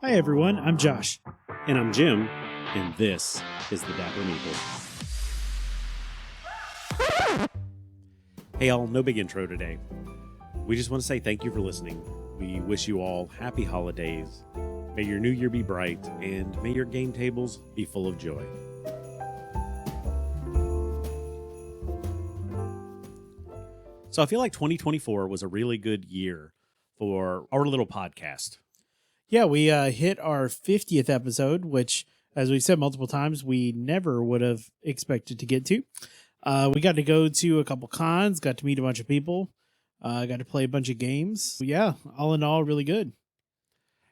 Hi everyone, I'm Josh. And I'm Jim, and this is the Dapper Meeple. Hey all, no big intro today. We just want to say thank you for listening. We wish you all happy holidays. May your new year be bright, and may your game tables be full of joy. So I feel like 2024 was a really good year for our little podcast. Yeah, we hit our 50th episode, which, as we said multiple times, we never would have expected to get to. We got to go to a couple cons, got to meet a bunch of people, got to play a bunch of games. Yeah, all in all, really good.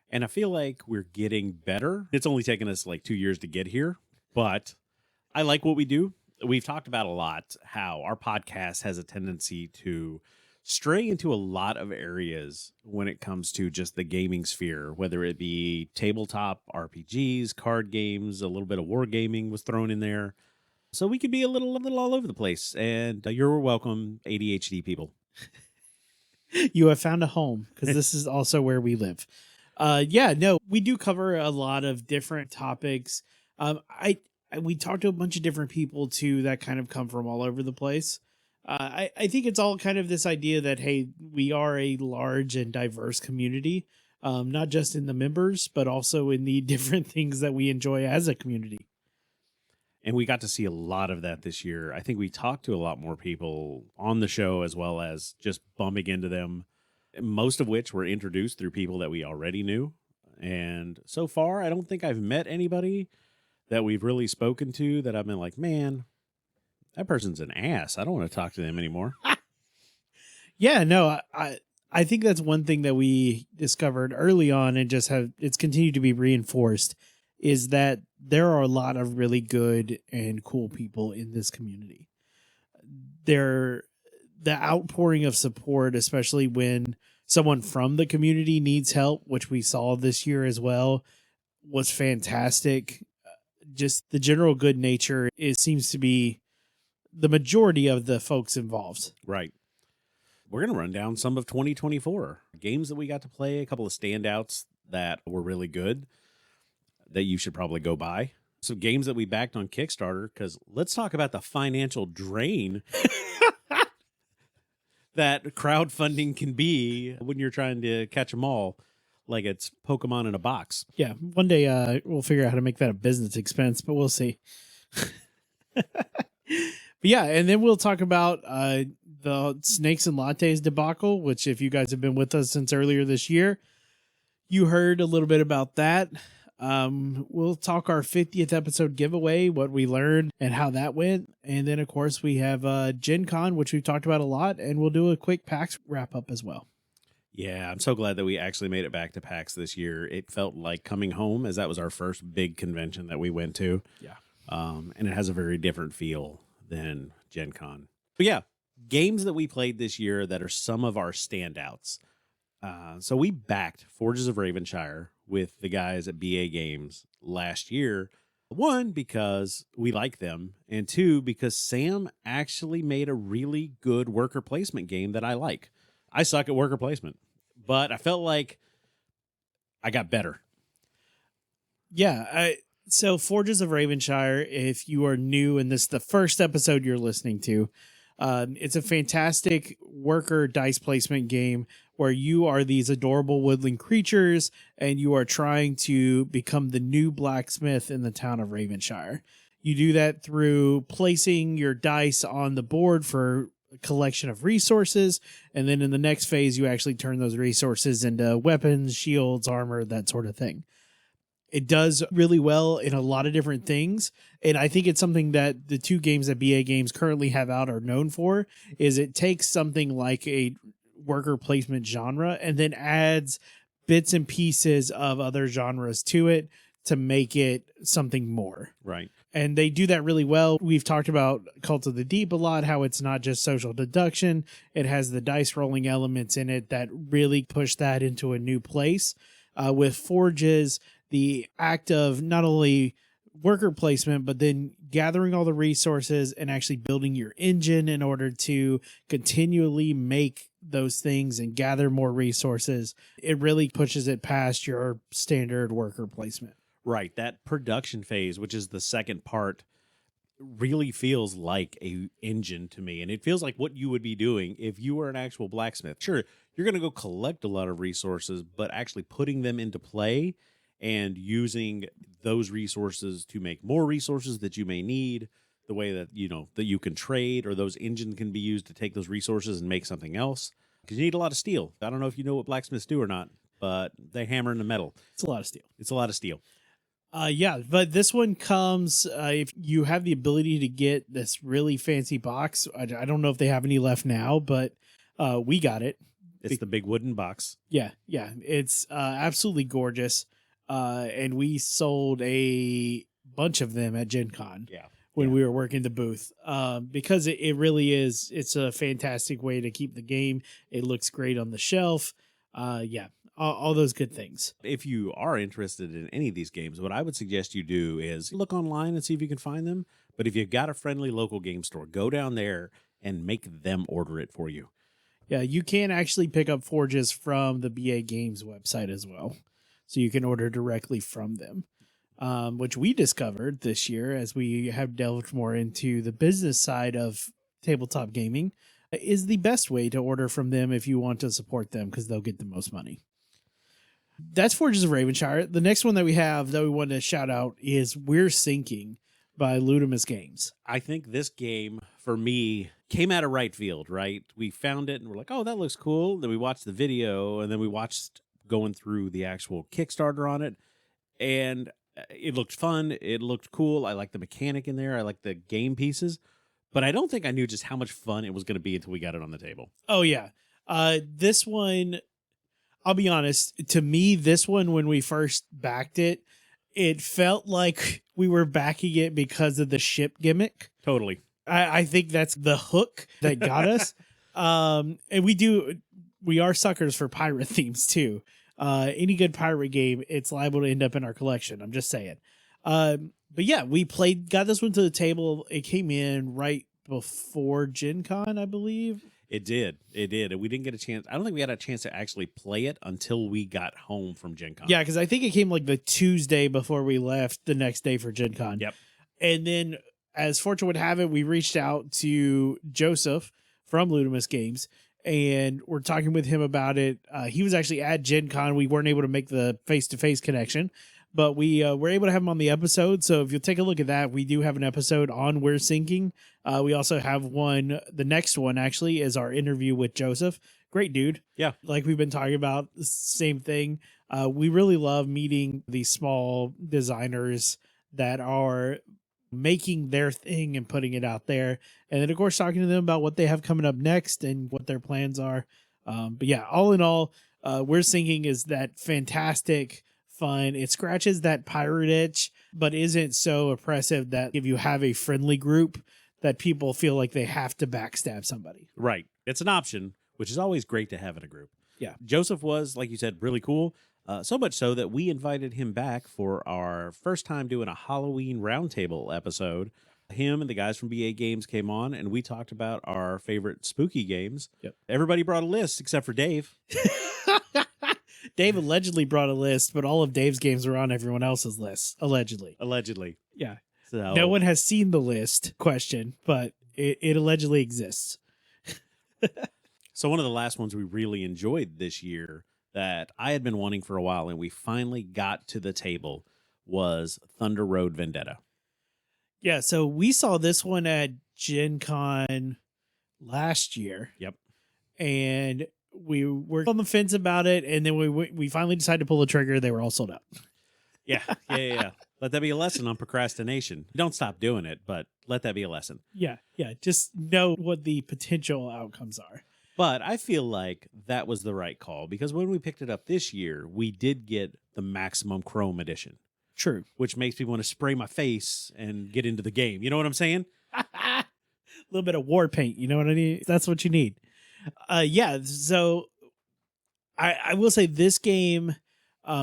And I feel like we're getting better. It's only taken us like 2 years to get here, but I like what we do. We've talked about a lot how our podcast has a tendency to stray into a lot of areas when it comes to just the gaming sphere, whether it be tabletop RPGs, card games, a little bit of wargaming was thrown in there. So we could be a little all over the place. And you're welcome, ADHD people. You have found a home, because this is also where we live. We do cover a lot of different topics. We talked to a bunch of different people too that kind of come from all over the place. I think it's all kind of this idea that, hey, we are a large and diverse community, not just in the members, but also in the different things that we enjoy as a community. And we got to see a lot of that this year. I think we talked to a lot more people on the show, as well as just bumping into them, most of which were introduced through people that we already knew. And so far, I don't think I've met anybody that we've really spoken to that I've been like, man, that person's an ass. I don't want to talk to them anymore. Yeah, no, I think that's one thing that we discovered early on, and it's continued to be reinforced, is that there are a lot of really good and cool people in this community. The outpouring of support, especially when someone from the community needs help, which we saw this year as well, was fantastic. Just the general good nature, it seems to be the majority of the folks involved. Right. We're going to run down some of 2024 games that we got to play, a couple of standouts that were really good that you should probably go buy. Some games that we backed on Kickstarter, because let's talk about the financial drain that crowdfunding can be when you're trying to catch them all like it's Pokemon in a box. Yeah, one day we'll figure out how to make that a business expense, but we'll see. But yeah, and then we'll talk about the Snakes and Lattes debacle, which if you guys have been with us since earlier this year, you heard a little bit about that. We'll talk our 50th episode giveaway, what we learned and how that went. And then, of course, we have Gen Con, which we've talked about a lot, and we'll do a quick PAX wrap up as well. Yeah, I'm so glad that we actually made it back to PAX this year. It felt like coming home, as that was our first big convention that we went to. Yeah. And it has a very different feel than Gen Con. But yeah, games that we played this year that are some of our standouts. So we backed Forges of Ravenshire with the guys at BA Games last year. One, because we like them, and two, because Sam actually made a really good worker placement game that I like. I suck at worker placement, but I felt like I got better. Yeah, so Forges of Ravenshire, if you are new and this is the first episode you're listening to, it's a fantastic worker dice placement game where you are these adorable woodland creatures and you are trying to become the new blacksmith in the town of Ravenshire. You do that through placing your dice on the board for a collection of resources, and then in the next phase you actually turn those resources into weapons, shields, armor, that sort of thing. It does really well in a lot of different things. And I think it's something that the two games that BA Games currently have out are known for, is it takes something like a worker placement genre and then adds bits and pieces of other genres to it to make it something more. Right. And they do that really well. We've talked about Cult of the Deep a lot, how it's not just social deduction. It has the dice rolling elements in it that really push that into a new place. With Forges, the act of not only worker placement, but then gathering all the resources and actually building your engine in order to continually make those things and gather more resources, it really pushes it past your standard worker placement. Right. That production phase, which is the second part, really feels like a engine to me. And it feels like what you would be doing if you were an actual blacksmith. Sure, you're going to go collect a lot of resources, but actually putting them into play and using those resources to make more resources that you may need, the way that, that you can trade, or those engines can be used to take those resources and make something else. Because you need a lot of steel. I don't know if you know what blacksmiths do or not, but they hammer into metal. It's a lot of steel. It's a lot of steel. Yeah, but this one comes if you have the ability to get this really fancy box. I don't know if they have any left now, but we got it. It's the big wooden box. Yeah, it's absolutely gorgeous. And we sold a bunch of them at Gen Con. Yeah. When we were working the booth, because it really is. It's a fantastic way to keep the game. It looks great on the shelf. All those good things. If you are interested in any of these games, what I would suggest you do is look online and see if you can find them. But if you've got a friendly local game store, go down there and make them order it for you. Yeah, you can actually pick up Forges from the BA Games website as well. So you can order directly from them, which we discovered this year as we have delved more into the business side of tabletop gaming, is the best way to order from them if you want to support them, because they'll get the most money. That's Forges of Ravenshire. The next one that we have that we want to shout out is We're Sinking by Ludomus Games. I think this game, for me, came out of right field, right? We found it and we're like, oh, that looks cool. Then we watched the video, and then we watched going through the actual Kickstarter on it. And it looked fun. It looked cool. I like the mechanic in there. I like the game pieces. But I don't think I knew just how much fun it was going to be until we got it on the table. Oh, yeah. This one, I'll be honest, to me, this one, when we first backed it, it felt like we were backing it because of the ship gimmick. Totally. I think that's the hook that got us. And we are suckers for pirate themes too. Any good pirate game, it's liable to end up in our collection. I'm just saying. But yeah, got this one to the table. It came in right before Gen Con, I believe. It did. And we didn't get a chance. I don't think we had a chance to actually play it until we got home from Gen Con. Yeah, because I think it came like the Tuesday before we left the next day for Gen Con. Yep. And then, as fortune would have it, we reached out to Joseph from Ludomus Games, and we're talking with him about it. He was actually at Gen Con. We weren't able to make the face-to-face connection, but we were able to have him on the episode. So if you'll take a look at that, we do have an episode on We're Sinking. We also have one. The next one actually is our interview with Joseph. Great dude. Yeah. Like we've been talking about, same thing. We really love meeting these small designers that are making their thing and putting it out there. And then, of course, talking to them about what they have coming up next and what their plans are. But yeah, all in all, We're Sinking is that fantastic fun. It scratches that pirate itch, but isn't so oppressive that if you have a friendly group that people feel like they have to backstab somebody. Right. It's an option, which is always great to have in a group. Yeah. Joseph was, like you said, really cool. So much so that we invited him back for our first time doing a Halloween roundtable episode. Him and the guys from BA Games came on, and we talked about our favorite spooky games. Yep. Everybody brought a list except for Dave. Dave allegedly brought a list, but all of Dave's games were on everyone else's list. Allegedly. Yeah. So No one has seen the list, but it allegedly exists. So one of the last ones we really enjoyed this year that I had been wanting for a while and we finally got to the table was Thunder Road Vendetta. Yeah, so we saw this one at Gen Con last year. Yep. And we were on the fence about it, and then we finally decided to pull the trigger. They were all sold out. Yeah. Let that be a lesson on procrastination. Don't stop doing it, but let that be a lesson. Yeah. Just know what the potential outcomes are. But I feel like that was the right call because when we picked it up this year, we did get the Maximum Chrome edition. True. Which makes me want to spray my face and get into the game. You know what I'm saying? A little bit of war paint. You know what I mean? That's what you need. Yeah. So I will say this game.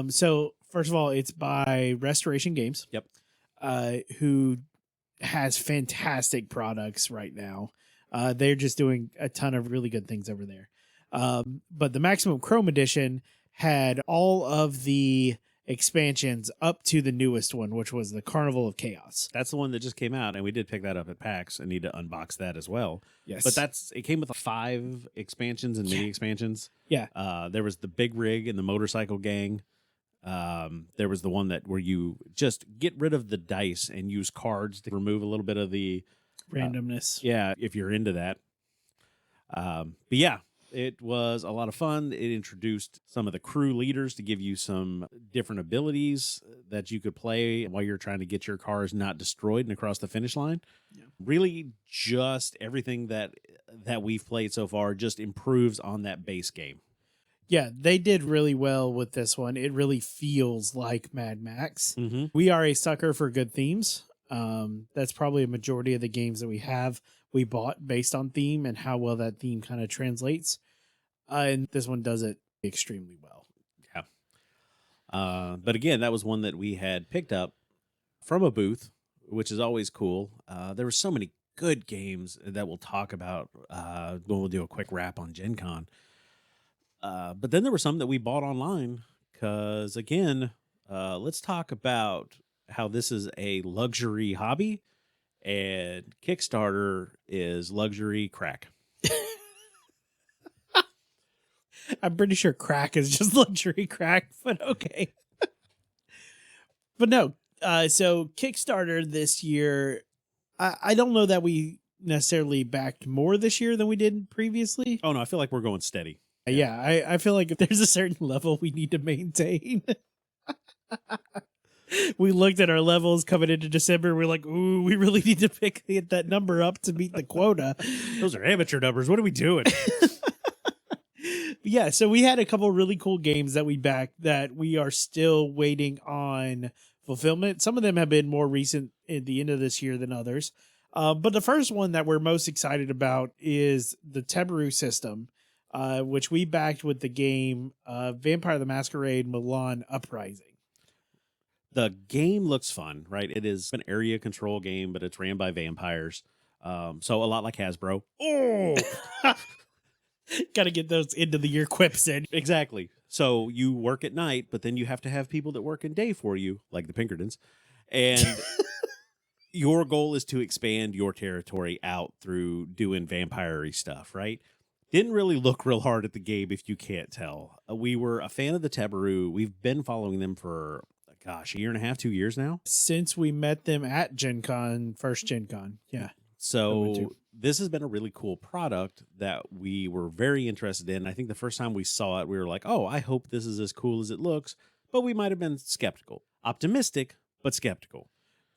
So first of all, it's by Restoration Games. Yep. Who has fantastic products right now. They're just doing a ton of really good things over there. But the Maximum Chrome Edition had all of the expansions up to the newest one, which was the Carnival of Chaos. That's the one that just came out, and we did pick that up at PAX and need to unbox that as well. Yes. But it came with 5 expansions and mini expansions. Yeah. There was the Big Rig and the Motorcycle Gang. There was the one where you just get rid of the dice and use cards to remove a little bit of the randomness. Yeah, if you're into that. But yeah, it was a lot of fun. It introduced some of the crew leaders to give you some different abilities that you could play while you're trying to get your cars not destroyed and across the finish line. Yeah. Really, just everything that we've played so far just improves on that base game. Yeah, they did really well with this one. It really feels like Mad Max. Mm-hmm. We are a sucker for good themes. That's probably a majority of the games that we bought based on theme and how well that theme kind of translates. And this one does it extremely well. Yeah. But again, that was one that we had picked up from a booth, which is always cool. There were so many good games that we'll talk about when we'll do a quick wrap on Gen Con. But then there were some that we bought online because, again, let's talk about how this is a luxury hobby and Kickstarter is luxury crack. I'm pretty sure crack is just luxury crack, but okay. But no, so Kickstarter this year, I don't know that we necessarily backed more this year than we did previously. Oh, no, I feel like we're going steady. Yeah, I feel like if there's a certain level we need to maintain. We looked at our levels coming into December. We're like, ooh, we really need to get that number up to meet the quota. Those are amateur numbers. What are we doing? Yeah, so we had a couple really cool games that we backed that we are still waiting on fulfillment. Some of them have been more recent at the end of this year than others. But the first one that we're most excited about is the Tebaru system, which we backed with the game Vampire the Masquerade Milan Uprising. The game looks fun, right? It is an area control game, but it's ran by vampires. So a lot like Hasbro. Oh! Got to get those end of the year quips in. Exactly. So you work at night, but then you have to have people that work in day for you, like the Pinkertons. And your goal is to expand your territory out through doing vampire-y stuff, right? Didn't really look real hard at the game, if you can't tell. We were a fan of the Tebaru. We've been following them for, a year and a half, 2 years now. Since we met them at Gen Con, first Gen Con. Yeah. So this has been a really cool product that we were very interested in. I think the first time we saw it, we were like, oh, I hope this is as cool as it looks. But we might have been skeptical. Optimistic, but skeptical.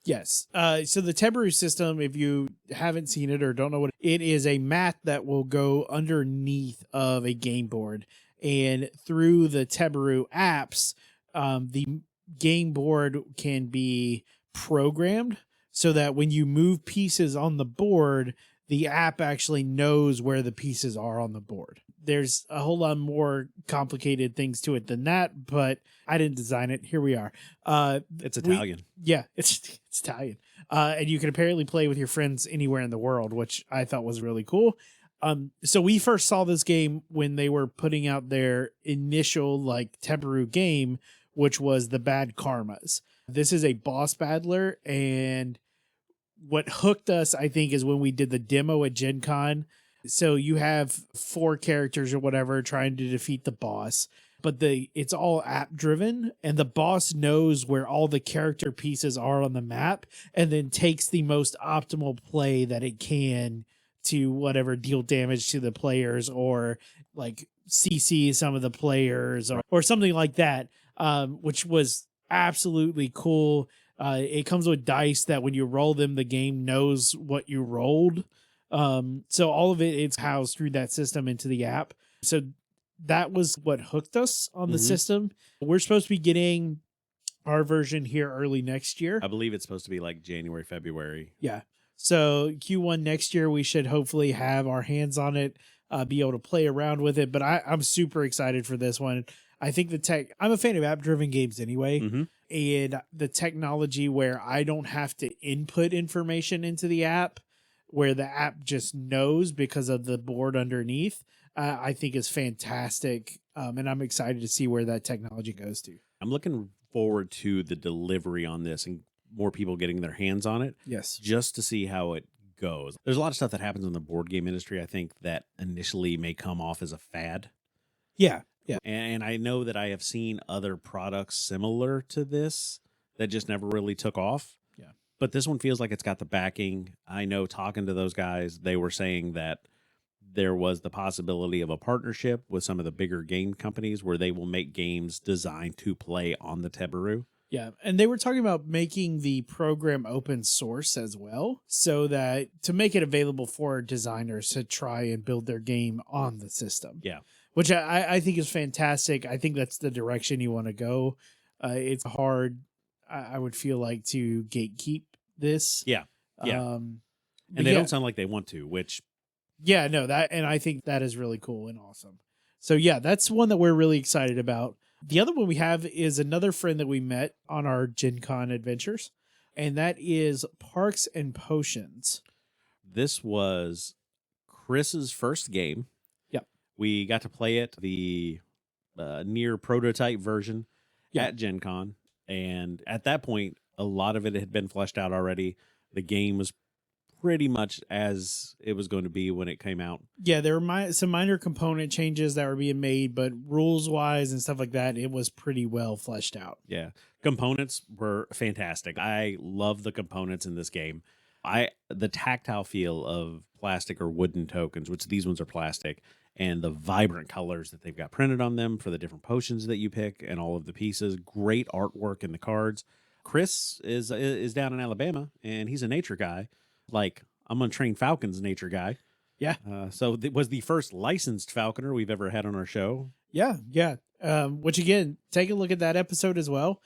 Yes. So the Tebaru system, if you haven't seen it or don't know what it is, a mat that will go underneath of a game board. And through the Tebaru apps, the game board can be programmed so that when you move pieces on the board, the app actually knows where the pieces are on the board. There's a whole lot more complicated things to it than that, but I didn't design it. Here we are. It's Italian. It's Italian. And you can apparently play with your friends anywhere in the world, which I thought was really cool. So we first saw this game when they were putting out their initial Tebaru game, which was the Bad Karmas. This is a boss battler, and what hooked us, I think, is when we did the demo at Gen Con. So you have 4 characters or whatever trying to defeat the boss, but it's all app driven, and the boss knows where all the character pieces are on the map and then takes the most optimal play that it can to whatever deal damage to the players or CC some of the players or something like that, which was absolutely cool. It comes with dice that when you roll them, the game knows what you rolled. So all of it's housed through that system into the app. So that was what hooked us on the system. We're supposed to be getting our version here early next year. I believe it's supposed to be January, February. Yeah. So Q1 next year, we should hopefully have our hands on it, be able to play around with it. But I'm super excited for this one. I think I'm a fan of app-driven games anyway. And the technology where I don't have to input information into the app, where the app just knows because of the board underneath, I think is fantastic. And I'm excited to see where that technology goes to. I'm looking forward to the delivery on this and more people getting their hands on it Yes. just to see how it goes. There's a lot of stuff that happens in the board game industry, I think, that initially may come off as a fad. Yeah. Yeah. And I know that I have seen other products similar to this that just never really took off. Yeah. But this one feels like it's got the backing. I know talking to those guys, they were saying that there was the possibility of a partnership with some of the bigger game companies where they will make games designed to play on the Tebaru. Yeah. And they were talking about making the program open source as well, so that to make it available for designers to try and build their game on the system. Yeah. Which I think is fantastic. I think that's the direction you want to go. It's hard, I would feel like, to gatekeep this. Yeah. Yeah. And And they don't sound like they want to, which yeah, no, and I think that is really cool and awesome. So yeah, that's one that we're really excited about. The other one we have is another friend that we met on our Gen Con adventures, and that is Parks and Potions. this was Chris's first game. Yep. We got to play it, the near prototype version Yeah. at Gen Con. And at that point, a lot of it had been fleshed out already. The game was pretty much as it was going to be when it came out. Yeah, there were some minor component changes that were being made, but rules-wise and stuff like that, it was pretty well fleshed out. Yeah. Components were fantastic. I love the components in this game. The tactile feel of plastic or wooden tokens, which these ones are plastic, and the vibrant colors that they've got printed on them for the different potions that you pick and all of the pieces. Great artwork in the cards. Chris is down in Alabama, and he's a nature guy. Like, I'm gonna train falcons nature guy. Yeah. So it was the first licensed falconer we've ever had on our show. Yeah. Which again, take a look at that episode as well.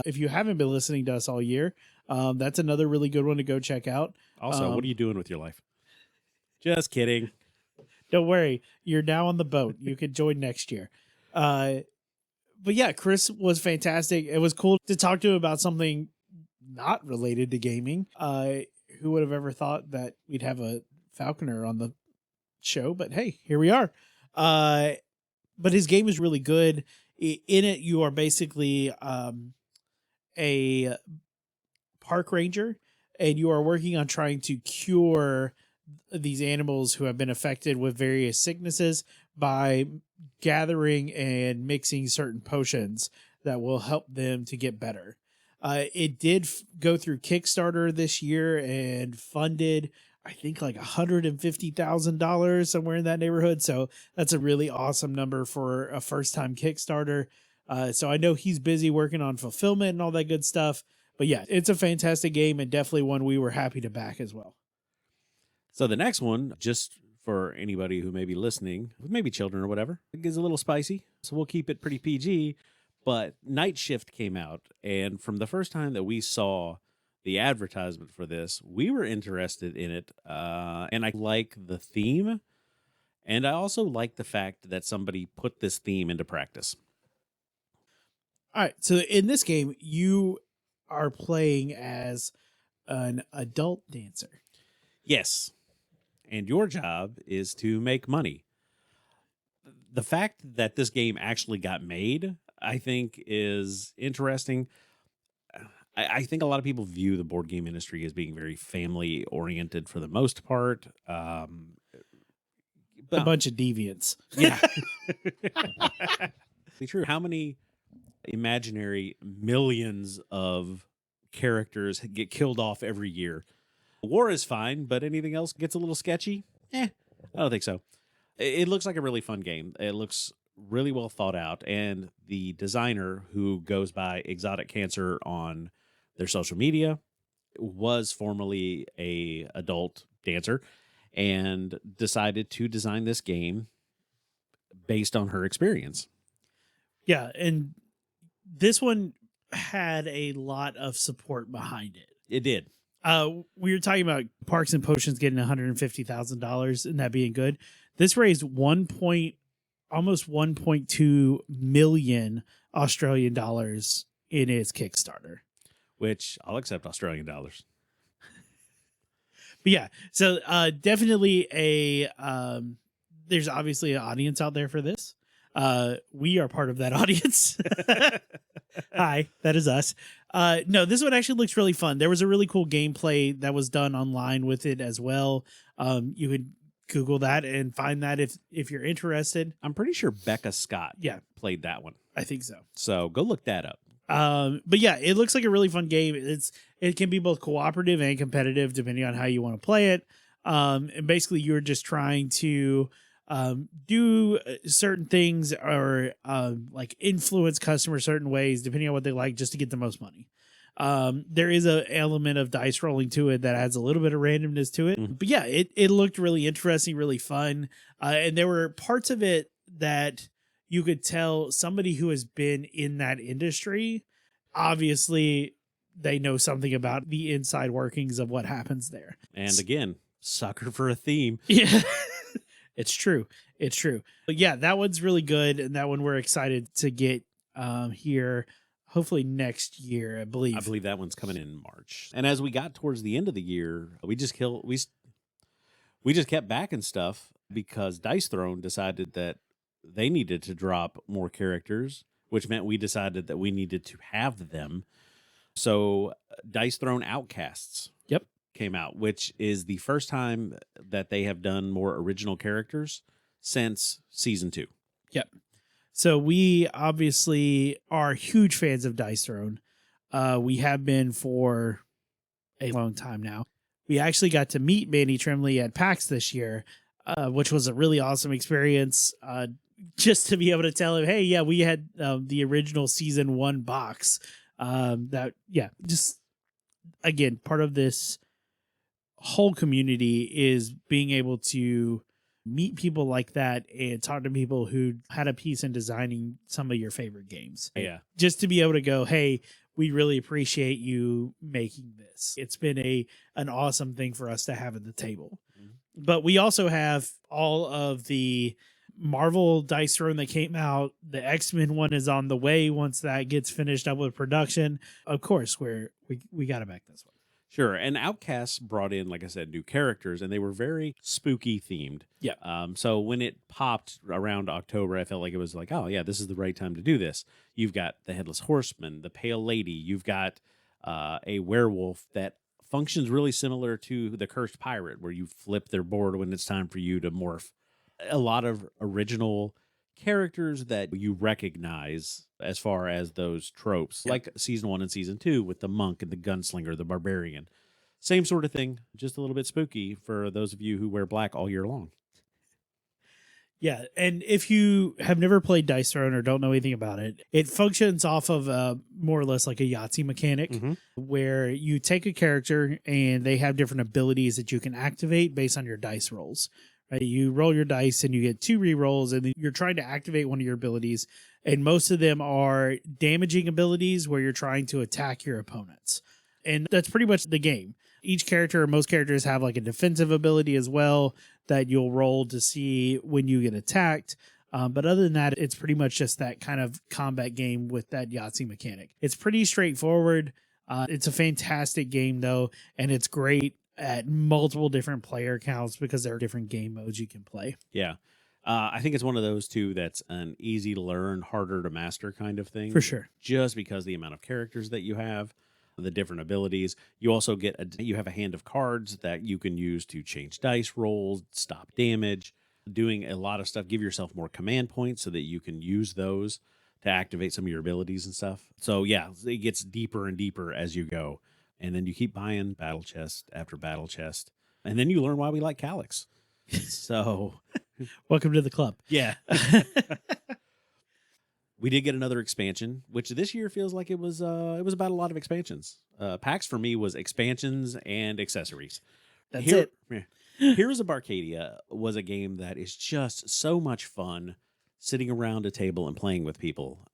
If you haven't been listening to us all year, that's another really good one to go check out. Also, what are you doing with your life? Just kidding. Don't worry, you're now on the boat. You can join next year. But yeah, Chris was fantastic. It was cool to talk to him about something not related to gaming. Who would have ever thought that we'd have a falconer on the show? But hey, here we are. But his game is really good. In it, you are basically a park ranger, and you are working on trying to cure these animals who have been affected with various sicknesses by gathering and mixing certain potions that will help them to get better. It did go through Kickstarter this year and funded, I think, like $150,000, somewhere in that neighborhood. So that's a really awesome number for a first-time Kickstarter. So I know he's busy working on fulfillment and all that good stuff. But yeah, it's a fantastic game and definitely one we were happy to back as well. So the next one, just for anybody who may be listening, maybe children or whatever, it gets a little spicy. So we'll keep it pretty PG. But Night Shift came out, and from the first time that we saw the advertisement for this, we were interested in it. And I like the theme. And I also like the fact that somebody put this theme into practice. All right. So in this game, you are playing as an adult dancer. Yes. And your job is to make money. The fact that this game actually got made, I think, is interesting. I think a lot of people view the board game industry as being very family oriented for the most part. A bunch of deviants. Yeah. Be true. How many imaginary millions of characters get killed off every year? War is fine, but anything else gets a little sketchy? I don't think so. It looks like a really fun game. It looks really well thought out, and the designer, who goes by Exotic Cancer on their social media, was formerly a adult dancer and decided to design this game based on her experience. Yeah, and this one had a lot of support behind it. It did. We were talking about Parks and Potions getting $150,000 and that being good. This raised almost 1.2 million Australian dollars in its Kickstarter. Which I'll accept Australian dollars. But yeah, so definitely there's obviously an audience out there for this. We are part of that audience. Hi, that is us. No, this one actually looks really fun. There was a really cool gameplay that was done online with it as well. You could Google that and find that if you're interested. I'm pretty sure Becca Scott Yeah, played that one. I think so. So go look that up. But yeah, it looks like a really fun game. It can be both cooperative and competitive depending on how you want to play it. And basically you're just trying to do certain things or like influence customers certain ways depending on what they like, just to get the most money. There is an element of dice rolling to it that adds a little bit of randomness to it. But yeah, it looked really interesting, really fun. And there were parts of it that you could tell somebody who has been in that industry, obviously they know something about the inside workings of what happens there. And again, sucker for a theme. Yeah. It's true. It's true. But yeah, that one's really good. And that one we're excited to get here hopefully next year, I believe. I believe that one's coming in March. And as we got towards the end of the year, we just kept backing stuff because Dice Throne decided that they needed to drop more characters, which meant we decided that we needed to have them. So Dice Throne Outcasts came out, which is the first time that they have done more original characters since season 2. Yep. So we obviously are huge fans of Dice Throne. We have been for a long time now. We actually got to meet Manny Trimley at PAX this year, which was a really awesome experience. Just to be able to tell him, hey, yeah, we had the original season 1 box. Just again, part of this whole community is being able to meet people like that and talk to people who had a piece in designing some of your favorite games. Yeah. Just to be able to go, hey, we really appreciate you making this. It's been an awesome thing for us to have at the table. Mm-hmm. But we also have all of the Marvel Dice Throne that came out. The X-Men one is on the way once that gets finished up with production. Of course, we got to back this one. Sure. And Outcasts brought in, like I said, new characters, and they were very spooky themed. Yeah. So when it popped around October, I felt like it was like, oh, yeah, this is the right time to do this. You've got the Headless Horseman, the Pale Lady. You've got a werewolf that functions really similar to the Cursed Pirate, where you flip their board when it's time for you to morph. A lot of original characters that you recognize as far as those tropes, like season 1 and season 2 with the monk and the gunslinger, the barbarian. Same sort of thing, just a little bit spooky for those of you who wear black all year long. Yeah, and if you have never played Dice Throne or don't know anything about it, it functions off of more or less like a Yahtzee mechanic, where you take a character and they have different abilities that you can activate based on your dice rolls. Right? You roll your dice and you get 2 re-rolls, and then you're trying to activate one of your abilities. And most of them are damaging abilities where you're trying to attack your opponents. And that's pretty much the game. Each character, or most characters, have like a defensive ability as well that you'll roll to see when you get attacked. But other than that, it's pretty much just that kind of combat game with that Yahtzee mechanic. It's pretty straightforward. It's a fantastic game, though, and it's great at multiple different player counts because there are different game modes you can play. Yeah. I think it's one of those two that's an easy to learn, harder to master kind of thing. For sure. Just because the amount of characters that you have, the different abilities. You also get you have a hand of cards that you can use to change dice rolls, stop damage, doing a lot of stuff. Give yourself more command points so that you can use those to activate some of your abilities and stuff. So yeah, it gets deeper and deeper as you go. And then you keep buying battle chest after battle chest. And then you learn why we like Calyx. So welcome to the club. Yeah. We did get another expansion, which this year feels like it was about a lot of expansions. PAX for me was expansions and accessories. That's it. Heroes of Arcadia was a game that is just so much fun sitting around a table and playing with people.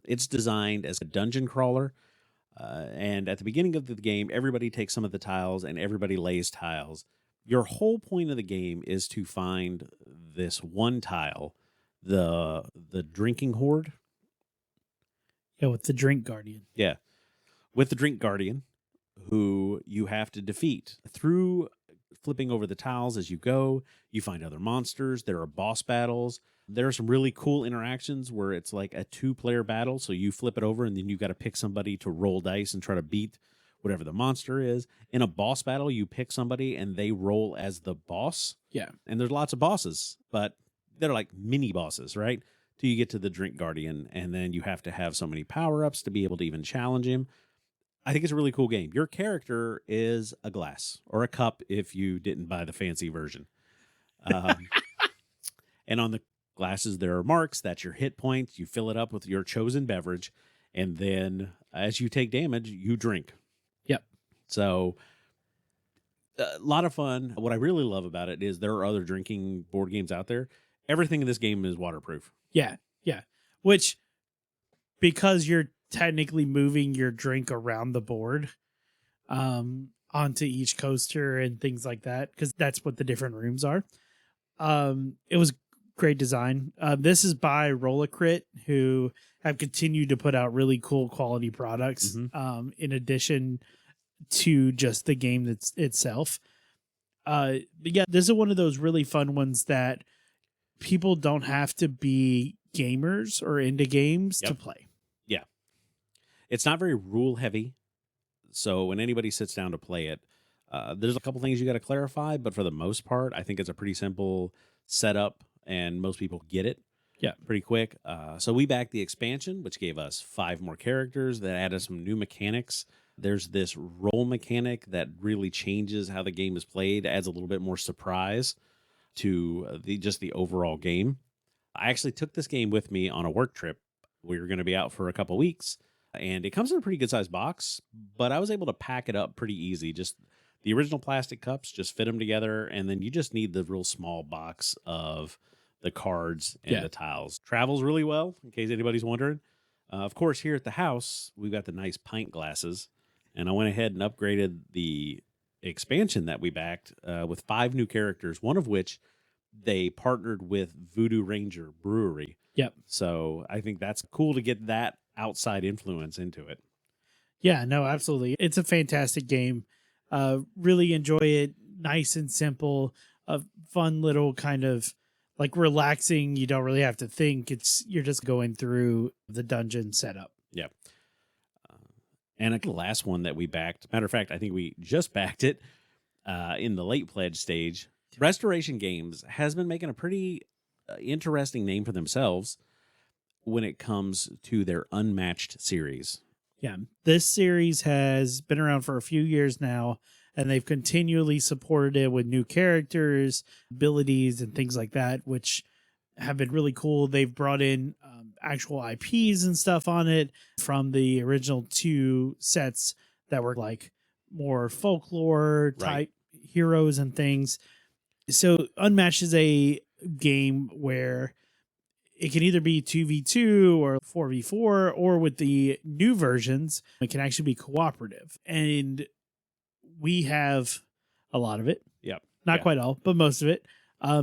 It's designed as a dungeon crawler. And at the beginning of the game, everybody takes some of the tiles and everybody lays tiles. Your whole point of the game is to find this one tile, the drinking hoard. Yeah, with the drink guardian. Yeah, with the drink guardian, who you have to defeat through flipping over the tiles as you go. You find other monsters. There are boss battles. There are some really cool interactions where it's like a 2-player battle. So you flip it over and then you got to pick somebody to roll dice and try to beat whatever the monster is. In a boss battle, you pick somebody and they roll as the boss. Yeah. And there's lots of bosses, but they're like mini bosses, right? Till you get to the Drink Guardian, and then you have to have so many power-ups to be able to even challenge him. I think it's a really cool game. Your character is a glass or a cup if you didn't buy the fancy version. And on the glasses, there are marks. That's your hit points. You fill it up with your chosen beverage. And then as you take damage, you drink. Yep. So a lot of fun. What I really love about it is there are other drinking board games out there. Everything in this game is waterproof. Yeah. Yeah. Which, because you're technically moving your drink around the board onto each coaster and things like that, because that's what the different rooms are. It was great design. This is by Rollicrit, who have continued to put out really cool quality products in addition to just the game itself. But yeah, this is one of those really fun ones that people don't have to be gamers or into games to play. Yeah. It's not very rule heavy. So when anybody sits down to play it, there's a couple things you got to clarify, but for the most part, I think it's a pretty simple setup and most people get it pretty quick. So we backed the expansion, which gave us 5 more characters that added some new mechanics. There's this roll mechanic that really changes how the game is played, adds a little bit more surprise to the overall game. I actually took this game with me on a work trip. We were going to be out for a couple weeks, and it comes in a pretty good sized box, but I was able to pack it up pretty easy. Just the original plastic cups, just fit them together, and then you just need the real small box of the cards and the tiles. Travels really well, in case anybody's wondering. Of course, here at the house, we've got the nice pint glasses, and I went ahead and upgraded the expansion that we backed with 5 new characters, one of which they partnered with Voodoo Ranger Brewery. Yep. So I think that's cool to get that outside influence into it. Yeah, no, absolutely. It's a fantastic game. Really enjoy it. Nice and simple. A fun little kind of like relaxing. You don't really have to think. You're just going through the dungeon setup. Yeah. And the last one that we backed, matter of fact, I think we just backed it in the late pledge stage. Restoration Games has been making a pretty interesting name for themselves when it comes to their Unmatched series. Yeah, this series has been around for a few years now, and they've continually supported it with new characters, abilities, and things like that, which have been really cool. They've brought in actual IPs and stuff on it from the original 2 sets that were like more folklore type heroes and things. So Unmatched is a game where it can either be 2v2 or 4v4, or with the new versions, it can actually be cooperative. And we have a lot of it. Yep. Not quite all, but most of it.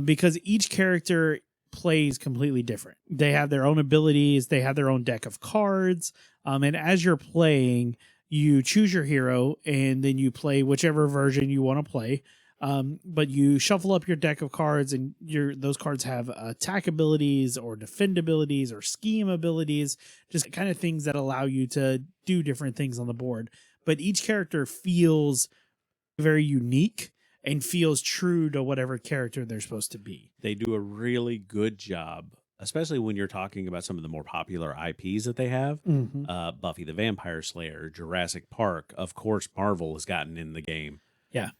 Because each character plays completely different. They have their own abilities. They have their own deck of cards. And as you're playing, you choose your hero and then you play whichever version you want to play. But you shuffle up your deck of cards, and those cards have attack abilities or defend abilities or scheme abilities, just kind of things that allow you to do different things on the board. But each character feels very unique and feels true to whatever character they're supposed to be. They do a really good job, especially when you're talking about some of the more popular IPs that they have. Buffy the Vampire Slayer, Jurassic Park, of course, Marvel has gotten in the game. Yeah.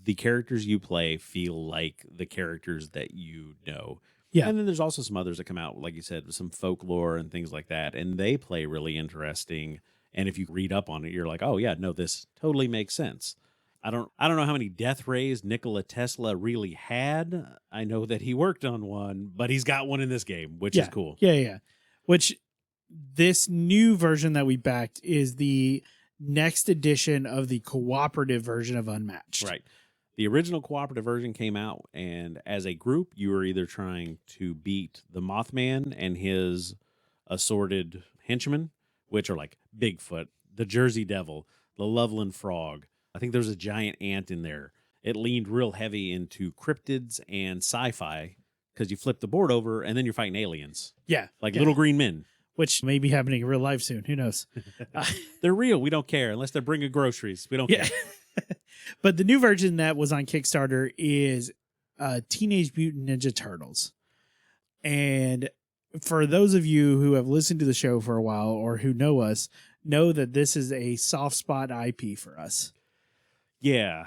The characters you play feel like the characters that you know. Yeah. And then there's also some others that come out, like you said, with some folklore and things like that. And they play really interesting. And if you read up on it, you're like, oh yeah, no, this totally makes sense. I don't know how many death rays Nikola Tesla really had. I know that he worked on one, but he's got one in this game, which is cool. Yeah. Which this new version that we backed is the next edition of the cooperative version of Unmatched. Right. The original cooperative version came out, and as a group, you were either trying to beat the Mothman and his assorted henchmen, which are like Bigfoot, the Jersey Devil, the Loveland Frog. I think there's a giant ant in there. it leaned real heavy into cryptids and sci-fi because you flip the board over and then you're fighting aliens Yeah. like yeah. little green men. Which may be happening in real life soon. Who knows? They're real. We don't care unless they're bringing groceries. We don't Yeah. care. But the new version that was on Kickstarter is Teenage Mutant Ninja Turtles. And for those of you who have listened to the show for a while or who know us, know that this is a soft spot IP for us. Yeah.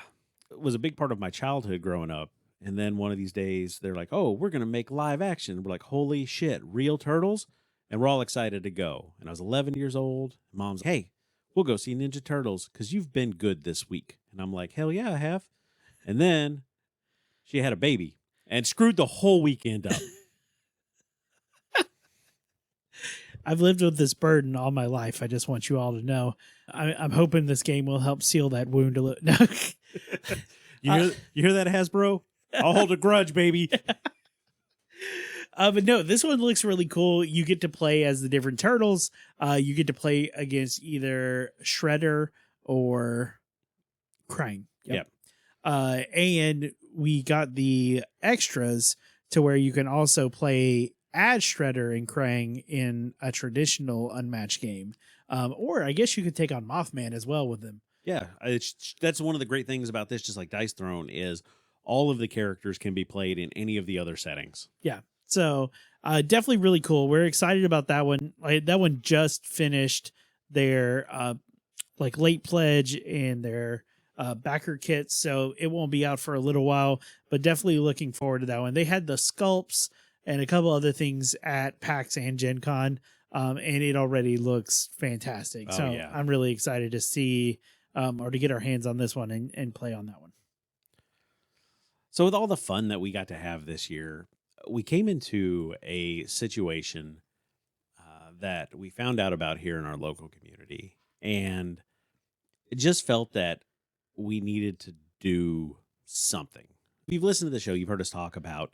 It was a big part of my childhood growing up. And then one of these days, they're like, oh, we're going to make live action. We're like, holy shit, real turtles? And we're all excited to go. And I was 11 years old. Mom's like, hey, we'll go see Ninja Turtles because you've been good this week. And I'm like, hell yeah, I have. And then she had a baby and screwed the whole weekend up. I've lived with this burden all my life. I just want you all to know. I'm hoping this game will help seal that wound a little. No. You hear that, Hasbro? I'll hold a grudge, baby. But no, this one looks really cool. You get to play as the different turtles. You get to play against either Shredder or Krang. Yep. And we got the extras to where you can also play as Shredder and Krang in a traditional unmatched game. Or I guess you could take on Mothman as well with them. Yeah, that's one of the great things about this, just like Dice Throne, is all of the characters can be played in any of the other settings. Yeah. So definitely really cool. We're excited about that one. That one just finished their late pledge and their backer kits, so it won't be out for a little while, but definitely looking forward to that one. They had the sculpts and a couple other things at PAX and Gen Con, and it already looks fantastic. Oh, so yeah. I'm really excited to see or to get our hands on this one and play on that one. So with all the fun that we got to have this year, we came into a situation that we found out about here in our local community, and it just felt that we needed to do something. If you've listened to the show, you've heard us talk about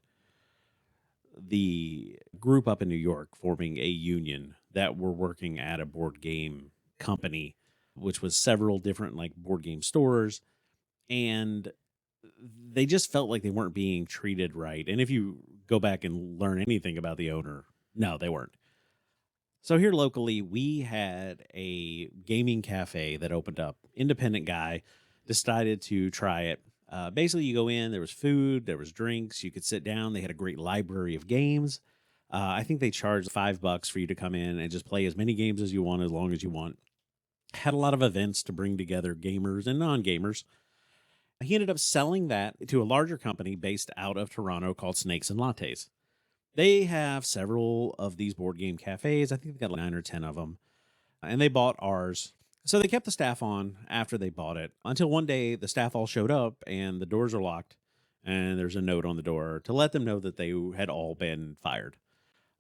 the group up in New York forming a union that were working at a board game company, which was several different board game stores, and they just felt like they weren't being treated right. And if you go back and learn anything about the owner, no, they weren't. So here locally, we had a gaming cafe that opened up. Independent guy decided to try it. Basically, you go in, there was food, there was drinks, you could sit down. They had a great library of games. I think they charged $5 for you to come in and just play as many games as you want, as long as you want. Had a lot of events to bring together gamers and non-gamers. He ended up selling that to a larger company based out of Toronto called Snakes and Lattes. They have several of these board game cafes. I think they got 9 or 10 of them. And they bought ours. So they kept the staff on after they bought it until one day the staff all showed up and the doors are locked. And there's a note on the door to let them know that they had all been fired.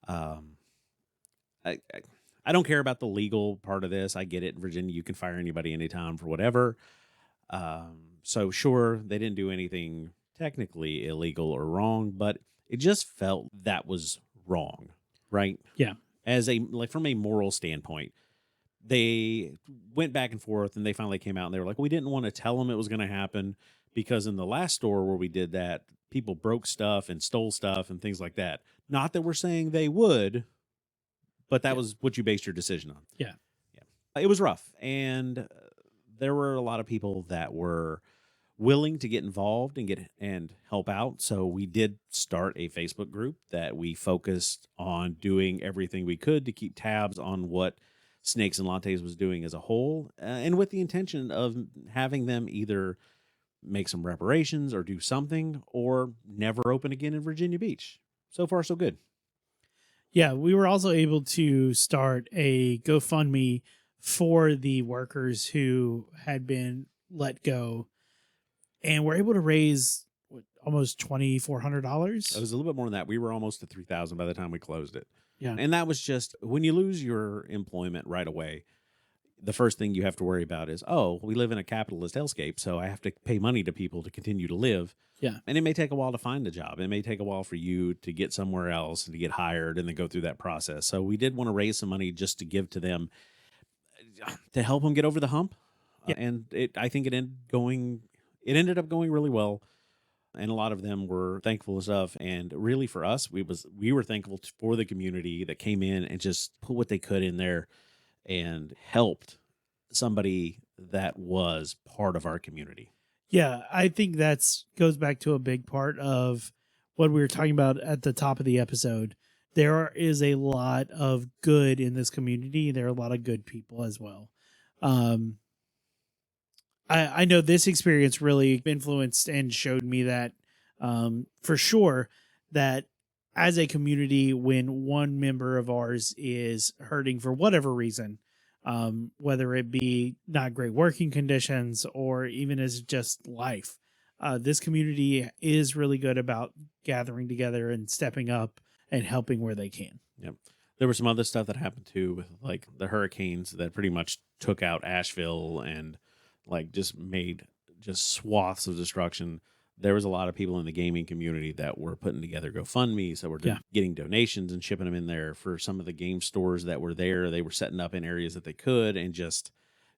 I don't care about the legal part of this. I get it. In Virginia, you can fire anybody anytime for whatever. So sure, they didn't do anything technically illegal or wrong, but it just felt that was wrong, right? Yeah. As from a moral standpoint, they went back and forth and they finally came out and they were like, we didn't want to tell them it was going to happen because in the last store where we did that, people broke stuff and stole stuff and things like that. Not that we're saying they would, but that was what you based your decision on. Yeah. It was rough. And there were a lot of people that were willing to get involved and help out. So we did start a Facebook group that we focused on doing everything we could to keep tabs on what Snakes and Lattes was doing as a whole, and with the intention of having them either make some reparations or do something or never open again in Virginia Beach. So far, so good. Yeah, we were also able to start a GoFundMe for the workers who had been let go, and we're able to raise almost $2,400. It was a little bit more than that. We were almost at $3,000 by the time we closed it. Yeah, and that was just when you lose your employment right away. The first thing you have to worry about is, oh, we live in a capitalist hellscape, so I have to pay money to people to continue to live. Yeah, and it may take a while to find a job. It may take a while for you to get somewhere else and to get hired and then go through that process. So we did want to raise some money just to give to them to help them get over the hump. Yeah. And I think it ended going it ended up going really well. And a lot of them were thankful and stuff. And really for us, we were thankful for the community that came in and just put what they could in there and helped somebody that was part of our community. Yeah, I think that's goes back to a big part of what we were talking about at the top of the episode. Is a lot of good in this community. There are a lot of good people as well. I know this experience really influenced and showed me that for sure that as a community, when one member of ours is hurting for whatever reason, whether it be not great working conditions or even as just life, this community is really good about gathering together and stepping up and helping where they can. Yep. There was some other stuff that happened too with like the hurricanes that pretty much took out Asheville and like just made just swaths of destruction. There was a lot of people in the gaming community that were putting together GoFundMes, that were getting donations and shipping them in there for some of the game stores that were there. They were setting up in areas that they could and just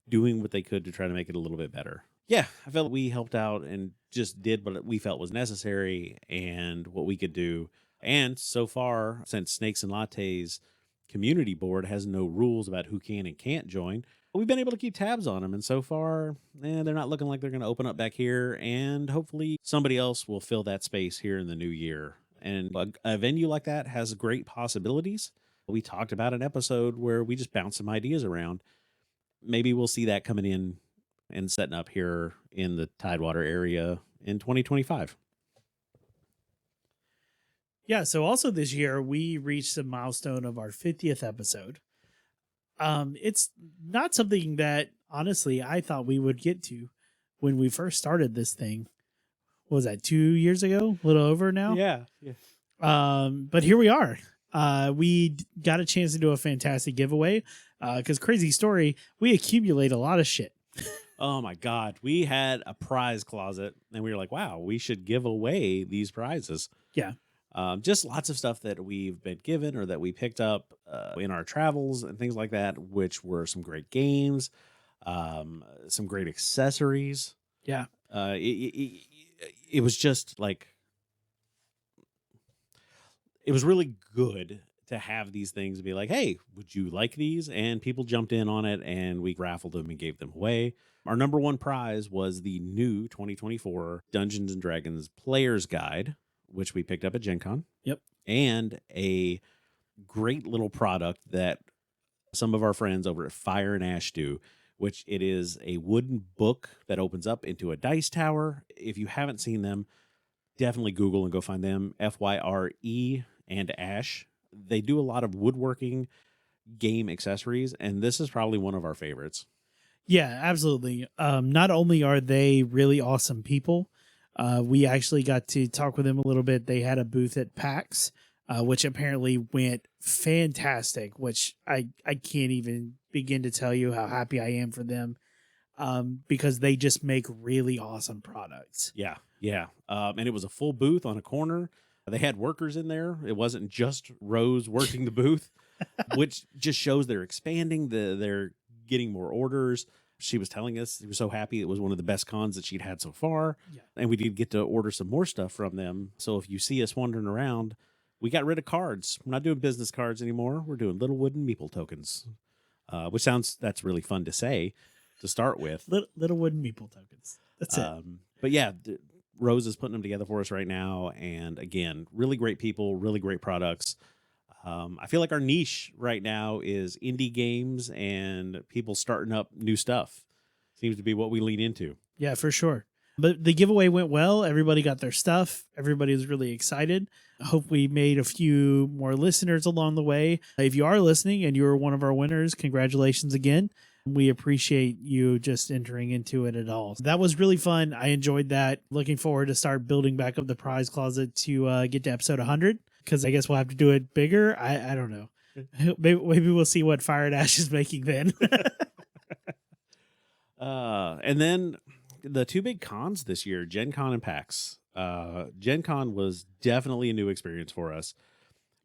doing what they could to try to make it a little bit better. Yeah, I felt we helped out and just did what we felt was necessary and what we could do. And so far, since Snakes and Lattes community board has no rules about who can and can't join, we've been able to keep tabs on them. And so far, they're not looking like they're going to open up back here. And hopefully somebody else will fill that space here in the new year. And a venue like that has great possibilities. We talked about an episode where we just bounced some ideas around. Maybe we'll see that coming in and setting up here in the Tidewater area in 2025. Yeah, so also this year we reached the milestone of our 50th episode. It's not something that honestly I thought we would get to when we first started this thing. What was that, 2 years ago? A little over now? Yeah. But here we are. We got a chance to do a fantastic giveaway. Because crazy story, we accumulate a lot of shit. Oh my God. We had a prize closet and we were like, wow, we should give away these prizes. Yeah. Just lots of stuff that we've been given or that we picked up in our travels and things like that, which were some great games, some great accessories. Yeah. It was just like, it was really good to have these things and be like, hey, would you like these? And people jumped in on it and we raffled them and gave them away. Our number one prize was the new 2024 Dungeons and Dragons Player's Guide, which we picked up at Gen Con. Yep. And a great little product that some of our friends over at Fire and Ash do, which it is a wooden book that opens up into a dice tower. If you haven't seen them, definitely Google and go find them. FYRE and Ash. They do a lot of woodworking game accessories, and this is probably one of our favorites. Yeah, absolutely. Not only are they really awesome people, we actually got to talk with them a little bit. They had a booth at PAX, which apparently went fantastic, which I can't even begin to tell you how happy I am for them, because they just make really awesome products. Yeah. And it was a full booth on a corner. They had workers in there. It wasn't just Rose working the booth, which just shows they're expanding. They're getting more orders. She was telling us she was so happy. It was one of the best cons that she'd had so far. Yeah. And we did get to order some more stuff from them. So if you see us wandering around, we got rid of cards. We're not doing business cards anymore. We're doing little wooden meeple tokens, that's really fun to say to start with. Little wooden meeple tokens. That's it. But yeah, Rose is putting them together for us right now. And again, really great people, really great products. I feel like our niche right now is indie games and people starting up new stuff. Seems to be what we lean into. Yeah, for sure. But the giveaway went well. Everybody got their stuff. Everybody was really excited. I hope we made a few more listeners along the way. If you are listening and you're one of our winners, congratulations again. We appreciate you just entering into it at all. That was really fun. I enjoyed that. Looking forward to start building back up the prize closet to get to episode 100, because I guess we'll have to do it bigger. I don't know. Maybe we'll see what Fire and Ash is making then. And then the two big cons this year, Gen Con and PAX. Gen Con was definitely a new experience for us.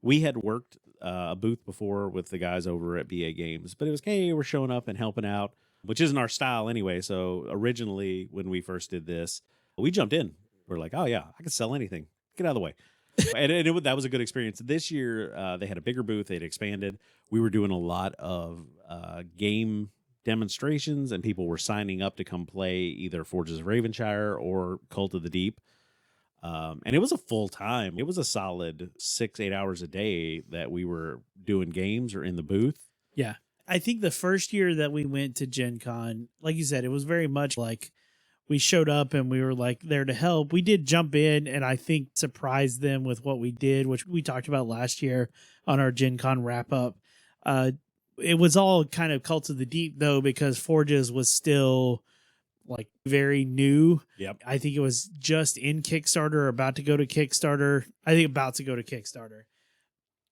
We had worked a booth before with the guys over at BA Games, but it was, hey, we're showing up and helping out. which isn't our style anyway. So originally, when we first did this, we jumped in. We're like, oh yeah, I can sell anything. Get out of the way. That was a good experience. This year, they had a bigger booth. They'd expanded. We were doing a lot of game demonstrations, and people were signing up to come play either Forges of Ravenshire or Cult of the Deep. And it was a full time. It was a solid 6-8 hours a day that we were doing games or in the booth. Yeah. I think the first year that we went to Gen Con, like you said, it was very much like we showed up and we were like there to help. We did jump in and I think surprised them with what we did, which we talked about last year on our Gen Con wrap up. It was all kind of Cult of the Deep though, because Forges was still like very new. Yep. I think it was just in Kickstarter or about to go to Kickstarter. I think about to go to Kickstarter.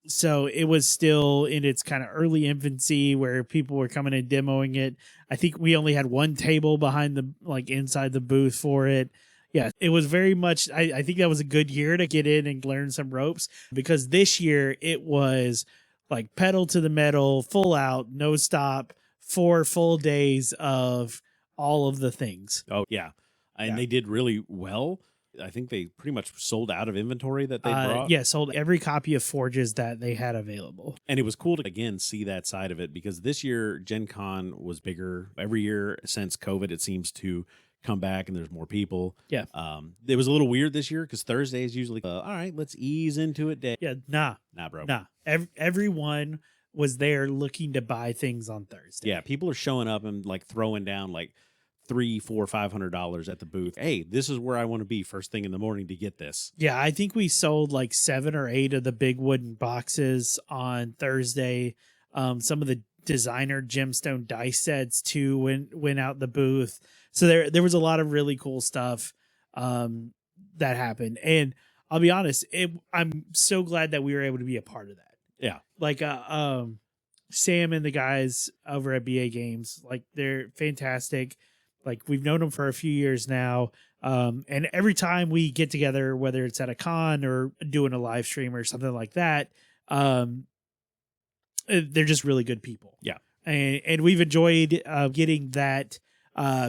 So it was still in its kind of early infancy where people were coming and demoing it. I think we only had one table behind the, like inside the booth for it. Yeah, it was very much, I think that was a good year to get in and learn some ropes, because this year it was like pedal to the metal, full out, no stop, 4 full days of all of the things. Oh, yeah. And they did really well. I think they pretty much sold out of inventory that they brought. Yeah, sold every copy of Forges that they had available. And it was cool to, again, see that side of it, because this year Gen Con was bigger. Every year since COVID, it seems to come back and there's more people. Yeah. It was a little weird this year because Thursday is usually, all right, let's ease into it day. Yeah, nah, bro. Nah. Everyone was there looking to buy things on Thursday. Yeah, people are showing up and like throwing down like $300, $400, $500 at the booth. Hey, this is where I want to be first thing in the morning to get this. Yeah, I think we sold like 7 or 8 of the big wooden boxes on Thursday. Some of the designer gemstone dice sets too went out the booth. So there was a lot of really cool stuff that happened. And I'll be honest, I'm so glad that we were able to be a part of that. Yeah. Like Sam and the guys over at BA Games, like they're fantastic. Like we've known them for a few years now. And every time we get together, whether it's at a con or doing a live stream or something like that, they're just really good people. Yeah. And we've enjoyed getting that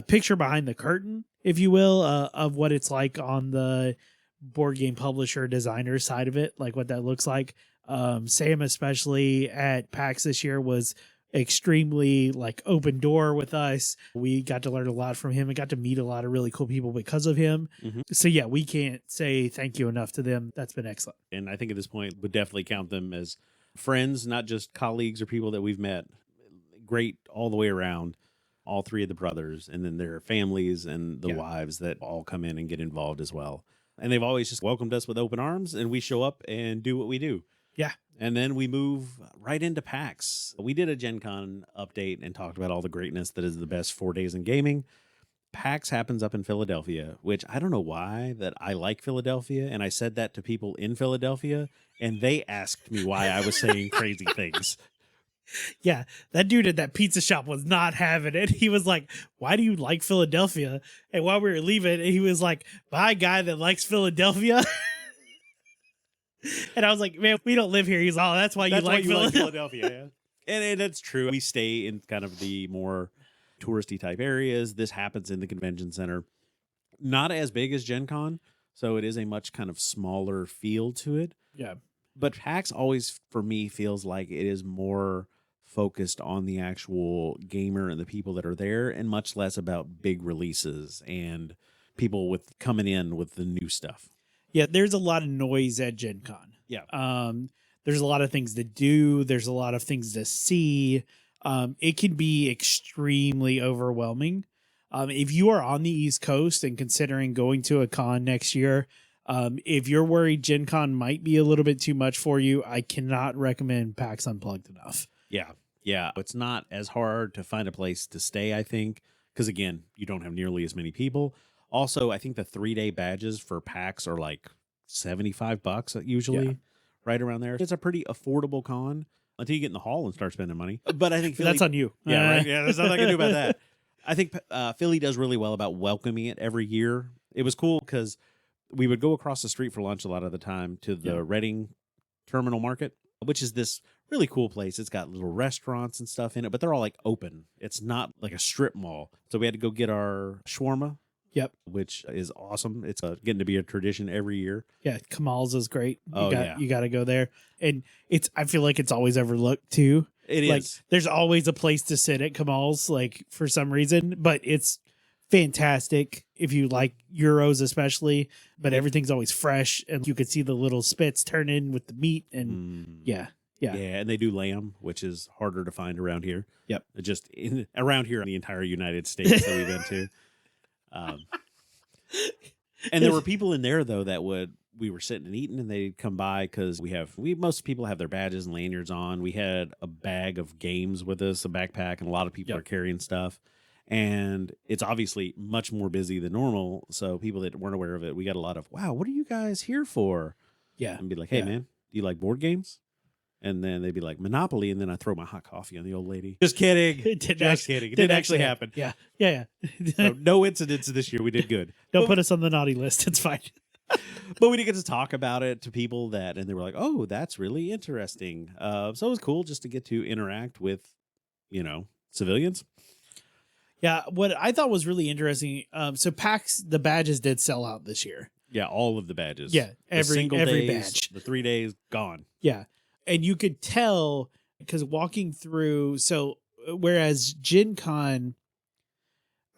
picture behind the curtain, if you will, of what it's like on the board game publisher designer side of it, like what that looks like. Sam, especially at PAX this year, was extremely like open door with us. We got to learn a lot from him and got to meet a lot of really cool people because of him. Mm-hmm. So yeah, we can't say thank you enough to them. That's been excellent. And I think at this point would definitely count them as friends, not just colleagues or people that we've met. Great all the way around, all 3 of the brothers, and then their families and the wives that all come in and get involved as well. And they've always just welcomed us with open arms, and we show up and do what we do. Yeah. And then we move right into PAX. We did a Gen Con update and talked about all the greatness that is the best 4 days in gaming. PAX happens up in Philadelphia, which I don't know why that I like Philadelphia. And I said that to people in Philadelphia, and they asked me why I was saying crazy things. Yeah, that dude at that pizza shop was not having it. He was like, why do you like Philadelphia? And while we were leaving, he was like, by a guy that likes Philadelphia. And I was like, man, we don't live here. He's all, that's why you like Philadelphia. Yeah. And that's true. We stay in kind of the more touristy type areas. This happens in the convention center. Not as big as Gen Con, so it is a much kind of smaller feel to it. Yeah. But PAX always, for me, feels like it is more focused on the actual gamer and the people that are there, and much less about big releases and people with coming in with the new stuff. Yeah, there's a lot of noise at Gen Con. Yeah. There's a lot of things to do. There's a lot of things to see. It can be extremely overwhelming. If you are on the East Coast and considering going to a con next year, if you're worried Gen Con might be a little bit too much for you, I cannot recommend PAX Unplugged enough. Yeah. Yeah. It's not as hard to find a place to stay, I think, because, again, you don't have nearly as many people. Also, I think the 3-day badges for PAX are like $75 usually, right around there. It's a pretty affordable con until you get in the hall and start spending money. But I think Philly, that's on you. Yeah, right. Yeah, there's nothing I can do about that. I think Philly does really well about welcoming it every year. It was cool because we would go across the street for lunch a lot of the time to the Reading Terminal Market, which is this really cool place. It's got little restaurants and stuff in it, but they're all like open. It's not like a strip mall. So we had to go get our shawarma. Yep. Which is awesome. It's getting to be a tradition every year. Yeah, Kamal's is great. Yeah. You got to go there. And I feel like it's always overlooked too. It like, is. There's always a place to sit at Kamal's, like for some reason, but it's fantastic if you like Euros especially, but everything's always fresh and you can see the little spits turn in with the meat and yeah. Yeah, and they do lamb, which is harder to find around here. Yep. Just around here in the entire United States that we've been to. And there were people in there though that we were sitting and eating and they'd come by because most people have their badges and lanyards on. We had a bag of games with us, a backpack, and a lot of people are carrying stuff. And it's obviously much more busy than normal. So people that weren't aware of it, we got a lot of, wow, what are you guys here for? Yeah. And be like, hey man, do you like board games? And then they'd be like, Monopoly. And then I throw my hot coffee on the old lady. Just kidding. It didn't actually happen. Yeah. So no incidents this year. We did good. Don't put us on the naughty list. It's fine. But we did get to talk about it to people and they were like, oh, that's really interesting. So it was cool just to get to interact with, civilians. Yeah. What I thought was really interesting. So PAX, the badges did sell out this year. Yeah. All of the badges. Yeah. Every days, badge. The 3 days gone. Yeah. And you could tell because walking through, so whereas Gen Con,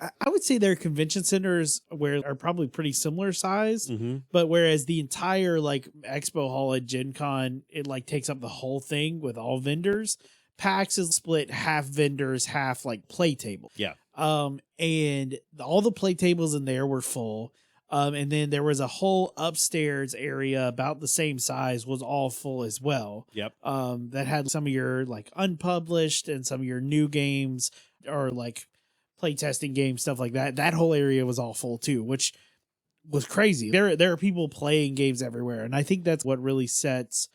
I would say their convention centers are probably pretty similar size, but whereas the entire like expo hall at Gen Con, it like takes up the whole thing with all vendors. PAX is split half vendors, half like play table. Yeah. And all the play tables in there were full. And then there was a whole upstairs area about the same size was all full as well. Yep. That had some of your like unpublished and some of your new games or like playtesting games, stuff like that. That whole area was all full too, which was crazy. There are people playing games everywhere. And I think that's what really sets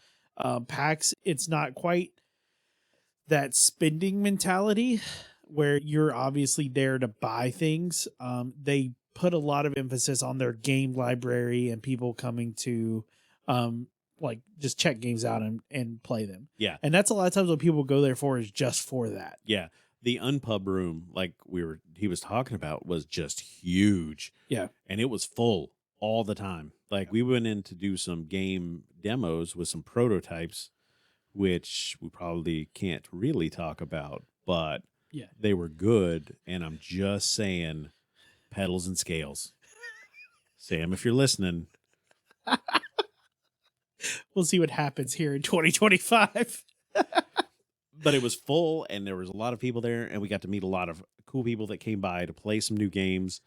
PAX. It's not quite that spending mentality where you're obviously there to buy things. They put a lot of emphasis on their game library and people coming to like just check games out and play them. Yeah. And that's a lot of times what people go there for is just for that. Yeah. The unpub room, like he was talking about, was just huge. Yeah. And it was full all the time. Like we went in to do some game demos with some prototypes, which we probably can't really talk about, but yeah, they were good. And I'm just saying, pedals and scales. Sam, if you're listening, we'll see what happens here in 2025. But it was full and there was a lot of people there and we got to meet a lot of cool people that came by to play some new games.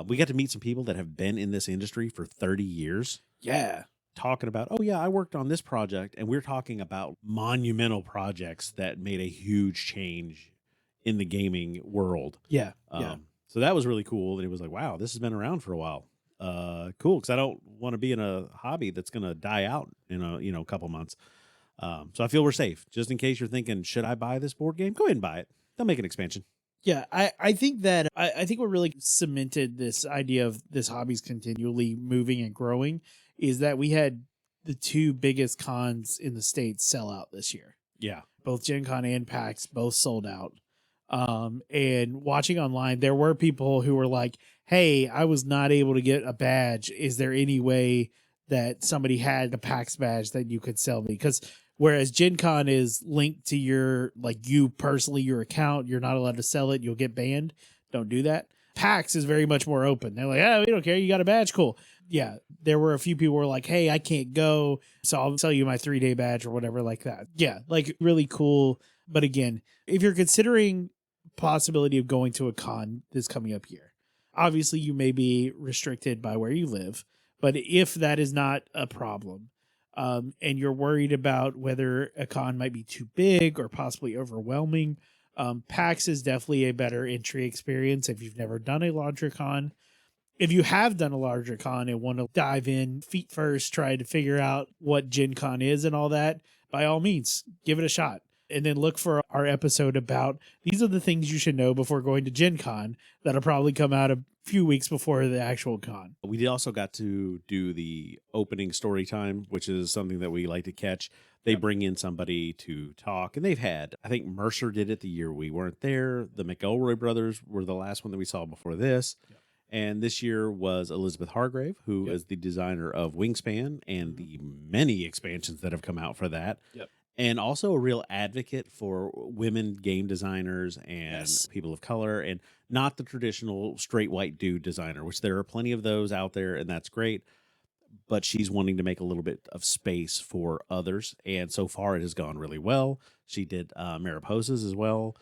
We got to meet some people that have been in this industry for 30 years. Yeah. Talking about, oh yeah, I worked on this project, and we're talking about monumental projects that made a huge change in the gaming world. Yeah. So that was really cool. And it was like, wow, this has been around for a while. Cool. Because I don't want to be in a hobby that's going to die out in a couple months. So I feel we're safe. Just in case you're thinking, should I buy this board game? Go ahead and buy it. They'll make an expansion. Yeah, I think that I think what really cemented this idea of this hobby's continually moving and growing is that we had the two biggest cons in the States sell out this year. Yeah. Both Gen Con and PAX both sold out. And watching online, there were people who were like, hey, I was not able to get a badge. Is there any way that somebody had a PAX badge that you could sell me? Because whereas Gen Con is linked to your, like you personally, your account, you're not allowed to sell it. You'll get banned. Don't do that. PAX is very much more open. They're like, oh, we don't care. You got a badge. Cool. Yeah. There were a few people who were like, hey, I can't go, so I'll sell you my 3-day badge or whatever like that. Yeah. Like really cool. But again, if you're considering possibility of going to a con this coming up year, obviously you may be restricted by where you live. But if that is not a problem, and you're worried about whether a con might be too big or possibly overwhelming, PAX is definitely a better entry experience if you've never done a larger con. If you have done a larger con and want to dive in feet first, try to figure out what Gen Con is and all that, by all means, give it a shot. And then look for our episode about these are the things you should know before going to Gen Con that'll probably come out a few weeks before the actual con. We also got to do the opening story time, which is something that we like to catch. They bring in somebody to talk, and they've had, I think Mercer did it the year we weren't there. The McElroy brothers were the last one that we saw before this. And this year was Elizabeth Hargrave, who is the designer of Wingspan and the many expansions that have come out for that. And also a real advocate for women game designers and people of color, and not the traditional straight white dude designer, which there are plenty of those out there, and that's great. But she's wanting to make a little bit of space for others. And so far it has gone really well. She did Mariposas as well.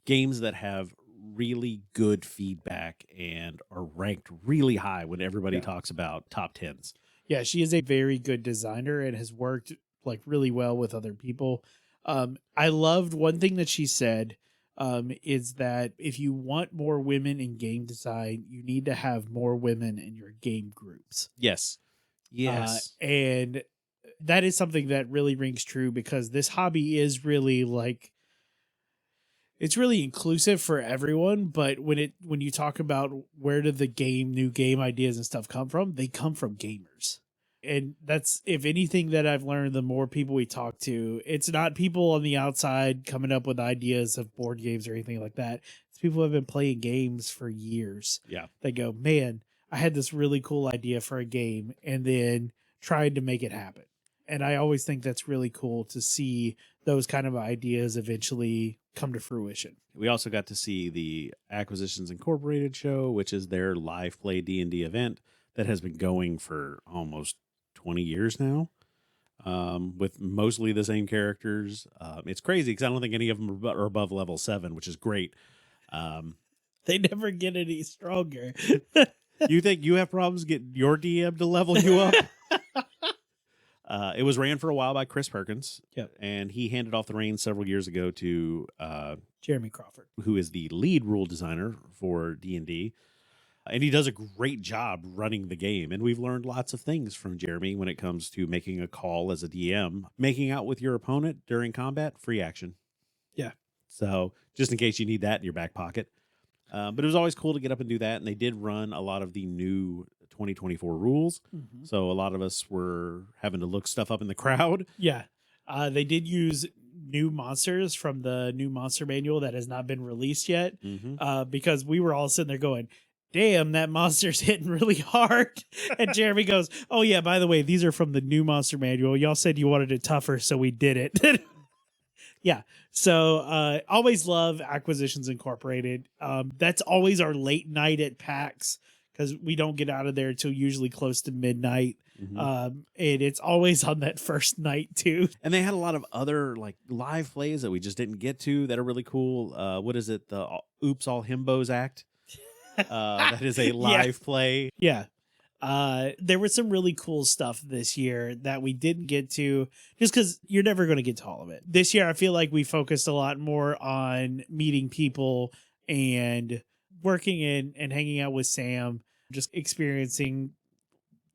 Games that have really good feedback and are ranked really high when everybody talks about top 10s. Yeah, she is a very good designer and has worked like really well with other people. I loved one thing that she said is that if you want more women in game design, you need to have more women in your game groups. Yes. And that is something that really rings true, because this hobby is really like, it's really inclusive for everyone. But when you talk about where do the new game ideas and stuff come from, they come from gamers. And that's, if anything that I've learned, the more people we talk to, it's not people on the outside coming up with ideas of board games or anything like that. It's people who have been playing games for years. Yeah. They go, man, I had this really cool idea for a game, and then tried to make it happen. And I always think that's really cool to see those kind of ideas eventually come to fruition. We also got to see the Acquisitions Incorporated show, which is their live play D&D event that has been going for almost 20 years now, with mostly the same characters. It's crazy because I don't think any of them are above level 7, which is great. They never get any stronger. You think you have problems getting your DM to level you up? It was ran for a while by Chris Perkins, and he handed off the reins several years ago to Jeremy Crawford, who is the lead rule designer for D&D. And he does a great job running the game. And we've learned lots of things from Jeremy when it comes to making a call as a DM. Making out with your opponent during combat, free action. Yeah. So just in case you need that in your back pocket. But it was always cool to get up and do that. And they did run a lot of the new 2024 rules. Mm-hmm. So a lot of us were having to look stuff up in the crowd. Yeah. They did use new monsters from the new monster manual that has not been released yet. Because we were all sitting there going, damn, that monster's hitting really hard. And Jeremy goes, oh yeah, by the way, these are from the new monster manual. Y'all said you wanted it tougher, so we did it. Yeah. So always love Acquisitions Incorporated. That's always our late night at PAX, because we don't get out of there until usually close to midnight. And it's always on that first night too. And they had a lot of other like live plays that we just didn't get to that are really cool. What is it? The Oops All Himbos Act. That is a live play. Yeah. There was some really cool stuff this year that we didn't get to, just because you're never going to get to all of it. This year, I feel like we focused a lot more on meeting people and working in and hanging out with Sam, just experiencing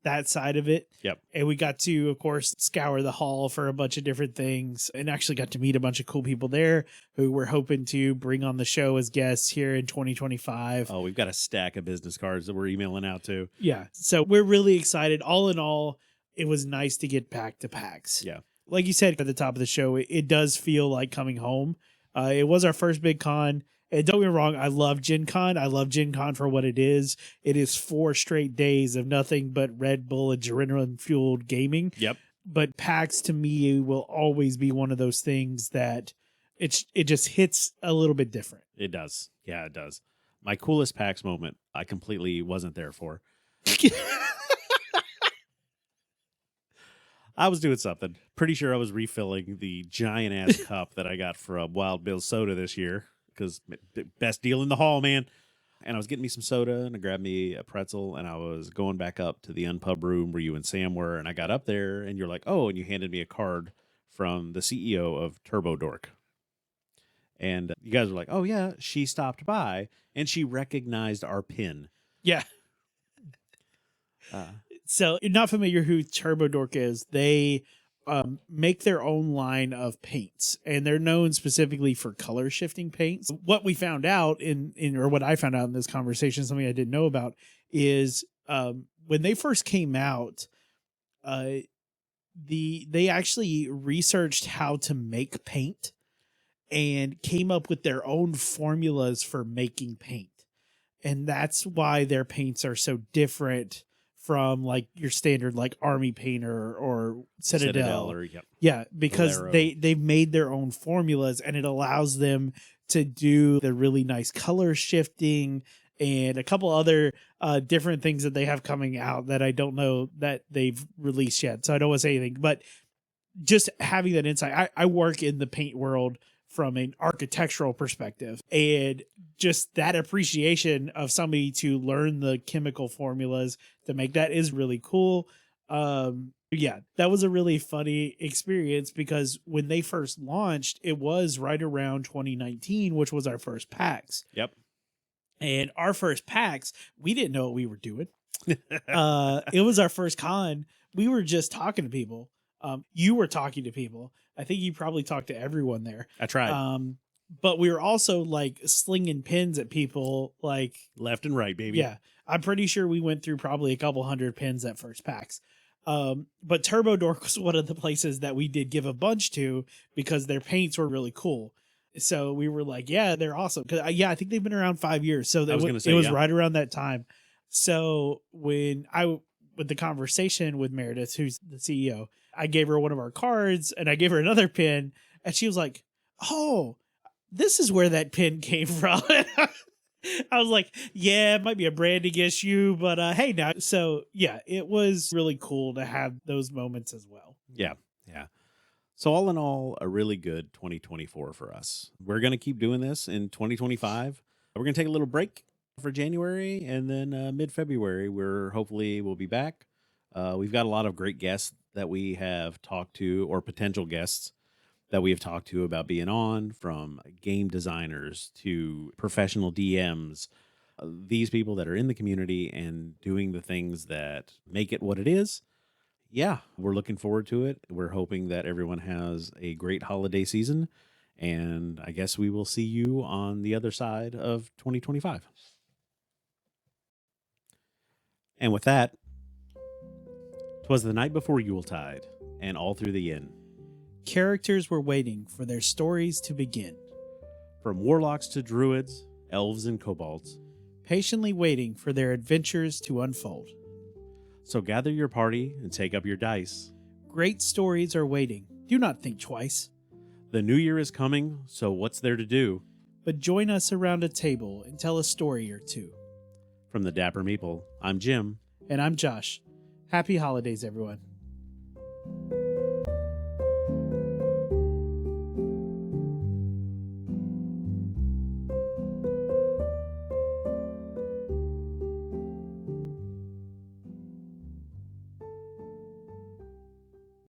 that side of it. Yep. And we got to, of course, scour the hall for a bunch of different things, and actually got to meet a bunch of cool people there who we're hoping to bring on the show as guests here in 2025. Oh, we've got a stack of business cards that we're emailing out to. Yeah. So we're really excited. All in all, it was nice to get back to PAX. Yeah. Like you said at the top of the show, it does feel like coming home. It was our first big con. And don't get me wrong, I love Gen Con. I love Gen Con for what it is. It is 4 straight days of nothing but Red Bull adrenaline-fueled gaming. Yep. But PAX, to me, will always be one of those things that it just hits a little bit different. It does. Yeah, it does. My coolest PAX moment, I completely wasn't there for. I was doing something. Pretty sure I was refilling the giant-ass cup that I got from Wild Bill's Soda this year. Because best deal in the hall, man. And I was getting me some soda, and I grabbed me a pretzel, and I was going back up to the Unpub room where you and Sam were, and I got up there, and you're like, oh, and you handed me a card from the CEO of Turbo Dork. And you guys were like, oh, yeah, she stopped by, and she recognized our pin. Yeah. So, you're not familiar who Turbo Dork is. They make their own line of paints, and they're known specifically for color shifting paints. What we found out or what I found out in this conversation, something I didn't know about, is when they first came out, they actually researched how to make paint and came up with their own formulas for making paint. And that's why their paints are so different from like your standard like army painter or Citadel. Or, Yeah, because Valero. they've made their own formulas, and it allows them to do the really nice color shifting and a couple other different things that they have coming out that I don't know that they've released yet. So I don't want to say anything, but just having that insight, I work in the paint world from an architectural perspective, and just that appreciation of somebody to learn the chemical formulas to make that is really cool. Yeah, that was a really funny experience because when they first launched, it was right around 2019, which was our first PAX. Yep. And our first PAX, we didn't know what we were doing. It was our first con. We were just talking to people. You were talking to people. I think you probably talked to everyone there. I tried. But we were also like slinging pins at people, like Left and right, baby. yeah. I'm pretty sure we went through probably a couple hundred pins at first PAX. But Turbo Dork was one of the places that we did give a bunch to because their paints were really cool. So we were like, yeah, they're awesome. Cause I think they've been around 5 years. So it was right around that time. So when with the conversation with Meredith, who's the CEO, I gave her one of our cards and I gave her another pin, and she was like, oh, this is where that pin came from. I was like, yeah, it might be a branding issue, but hey, now. So yeah, it was really cool to have those moments as well. Yeah. Yeah. So all in all, a really good 2024 for us. We're going to keep doing this in 2025. We're going to take a little break for January, and then mid-February, we'll be back. We've got a lot of great guests that we have talked to, or potential guests that we have talked to about being on, from game designers to professional DMs, these people that are in the community and doing the things that make it what it is. Yeah, we're looking forward to it. We're hoping that everyone has a great holiday season, and I guess we will see you on the other side of 2025. And with that, 'twas the night before Yuletide, and all through the inn, Characters were waiting for their stories to begin, from warlocks to druids, elves and kobolds. patiently waiting for their adventures to unfold. So gather your party and take up your dice. Great stories are waiting. Do not think twice, The new year is coming, so what's there to do? but join us around a table and tell a story or two. From the Dapper Meeple, I'm Jim. And I'm Josh. Happy holidays, everyone.